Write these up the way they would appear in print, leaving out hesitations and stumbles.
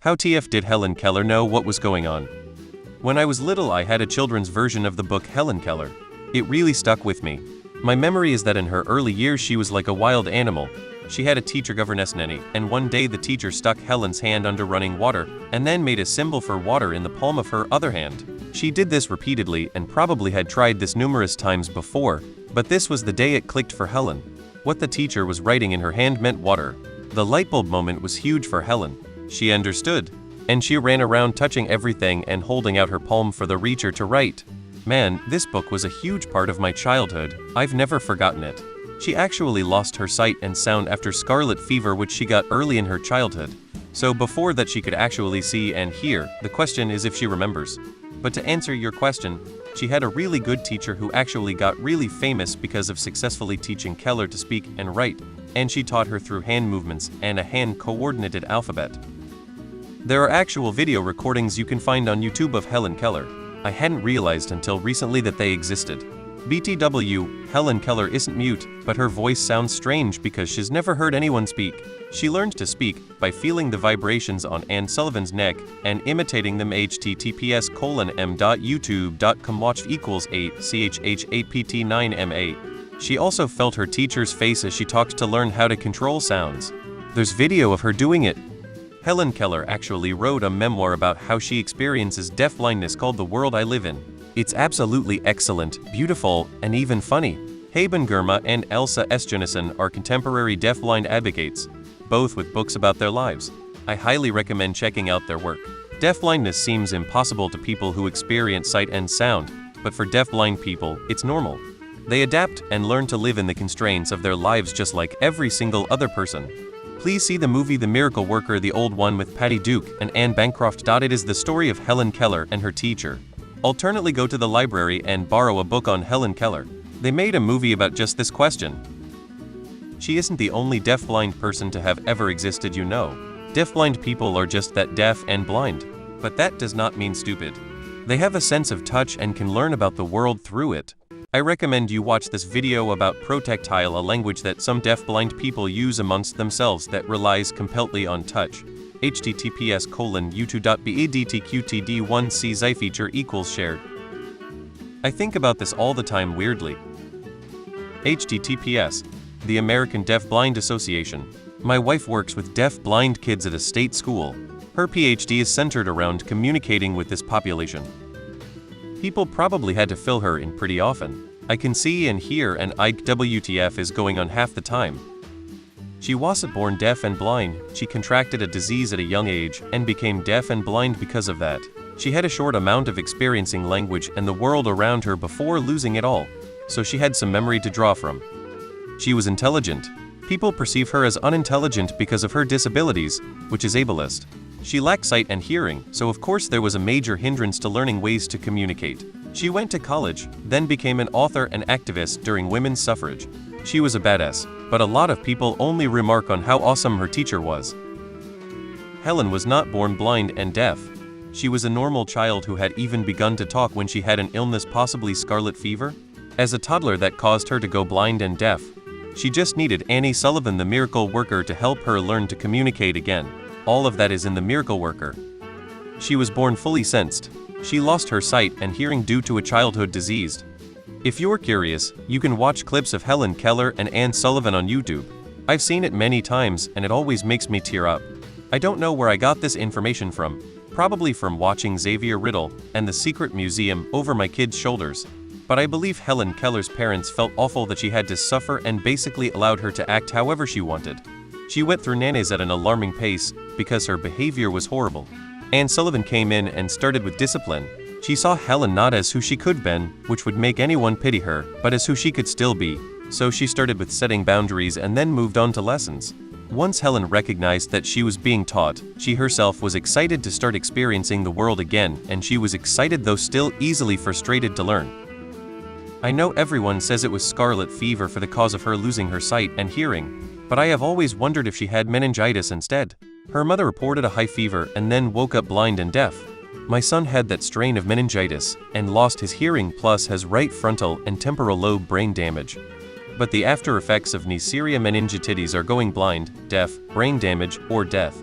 How TF did Helen Keller know what was going on? When I was little, I had a children's version of the book Helen Keller. It really stuck with me. My memory is that in her early years she was like a wild animal. She had a teacher governess nanny, and one day the teacher stuck Helen's hand under running water, and then made a symbol for water in the palm of her other hand. She did this repeatedly and probably had tried this numerous times before, but this was the day it clicked for Helen. What the teacher was writing in her hand meant water. The light bulb moment was huge for Helen. She understood, and she ran around touching everything and holding out her palm for the reacher to write. Man, this book was a huge part of my childhood. I've never forgotten it. She actually lost her sight and sound after scarlet fever, which she got early in her childhood. So before that she could actually see and hear. The question is if she remembers. But to answer your question, she had a really good teacher who actually got really famous because of successfully teaching Keller to speak and write, and she taught her through hand movements and a hand-coordinated alphabet. There are actual video recordings you can find on YouTube of Helen Keller. I hadn't realized until recently that they existed. BTW, Helen Keller isn't mute, but her voice sounds strange because she's never heard anyone speak. She learned to speak by feeling the vibrations on Anne Sullivan's neck and imitating them. https://m.youtube.com/8chh8pt9ma. She also felt her teacher's face as she talked to learn how to control sounds. There's video of her doing it. Helen Keller actually wrote a memoir about how she experiences deafblindness called The World I Live In. It's absolutely excellent, beautiful, and even funny. Haben Girma and Elsa S. Jennison are contemporary deafblind advocates, both with books about their lives. I highly recommend checking out their work. Deafblindness seems impossible to people who experience sight and sound, but for deafblind people, it's normal. They adapt and learn to live in the constraints of their lives just like every single other person. Please see the movie The Miracle Worker, the old one with Patty Duke and Anne Bancroft. It is the story of Helen Keller and her teacher. Alternately, go to the library and borrow a book on Helen Keller. They made a movie about just this question. She isn't the only deafblind person to have ever existed, you know. Deafblind people are just that, deaf and blind. But that does not mean stupid. They have a sense of touch and can learn about the world through it. I recommend you watch this video about protactile, a language that some deafblind people use amongst themselves that relies completely on touch. https://u2.badtqtd1c feature equals shared. I think about this all the time weirdly. https: the American Deaf-Blind Association. My wife works with deaf-blind kids at a state school. Her PhD is centered around communicating with this population. People probably had to fill her in pretty often. I can see and hear, and WTF is going on half the time. She wasn't born deaf and blind. She contracted a disease at a young age and became deaf and blind because of that. She had a short amount of experiencing language and the world around her before losing it all, so she had some memory to draw from. She was intelligent. People perceive her as unintelligent because of her disabilities, which is ableist. She lacked sight and hearing, so of course there was a major hindrance to learning ways to communicate. She went to college, then became an author and activist during women's suffrage. She was a badass, but a lot of people only remark on how awesome her teacher was. Helen was not born blind and deaf. She was a normal child who had even begun to talk when she had an illness, possibly scarlet fever, as a toddler that caused her to go blind and deaf. She just needed Annie Sullivan, the miracle worker, to help her learn to communicate again. All of that is in The Miracle Worker. She was born fully sensed. She lost her sight and hearing due to a childhood disease. If you're curious, you can watch clips of Helen Keller and Anne Sullivan on YouTube. I've seen it many times and it always makes me tear up. I don't know where I got this information from. Probably from watching Xavier Riddle and The Secret Museum over my kids' shoulders. But I believe Helen Keller's parents felt awful that she had to suffer and basically allowed her to act however she wanted. She went through nannies at an alarming pace because her behavior was horrible. Anne Sullivan came in and started with discipline. She saw Helen not as who she could been, which would make anyone pity her, but as who she could still be. So she started with setting boundaries and then moved on to lessons. Once Helen recognized that she was being taught, she herself was excited to start experiencing the world again, and she was excited though still easily frustrated to learn. I know everyone says it was scarlet fever for the cause of her losing her sight and hearing, but I have always wondered if she had meningitis instead. Her mother reported a high fever and then woke up blind and deaf. My son had that strain of meningitis and lost his hearing, plus has right frontal and temporal lobe brain damage. But the after effects of Neisseria meningitidis are going blind, deaf, brain damage, or death.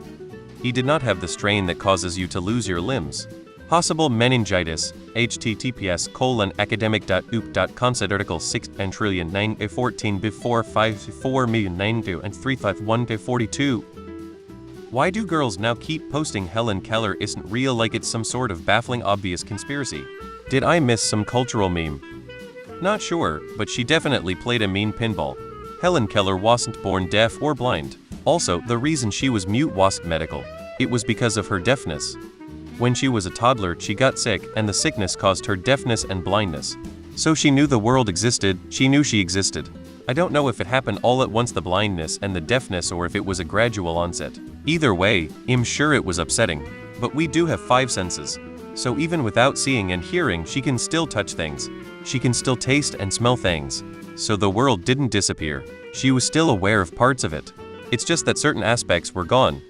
he did not have the strain that causes you to lose your limbs. Possible meningitis, https://academic.oop.concept article 6 and trillion 9 14 before 54 million 92 and 351 42. Why do girls now keep posting Helen Keller isn't real like it's some sort of baffling obvious conspiracy? Did I miss some cultural meme? Not sure, but she definitely played a mean pinball. Helen Keller wasn't born deaf or blind. Also, the reason she was mute wasn't medical. It was because of her deafness. When she was a toddler, she got sick, and the sickness caused her deafness and blindness. So she knew the world existed, she knew she existed. I don't know if it happened all at once, the blindness and the deafness, or if it was a gradual onset. Either way, I'm sure it was upsetting. But we do have 5 senses. So even without seeing and hearing, she can still touch things. She can still taste and smell things. So the world didn't disappear. She was still aware of parts of it. It's just that certain aspects were gone.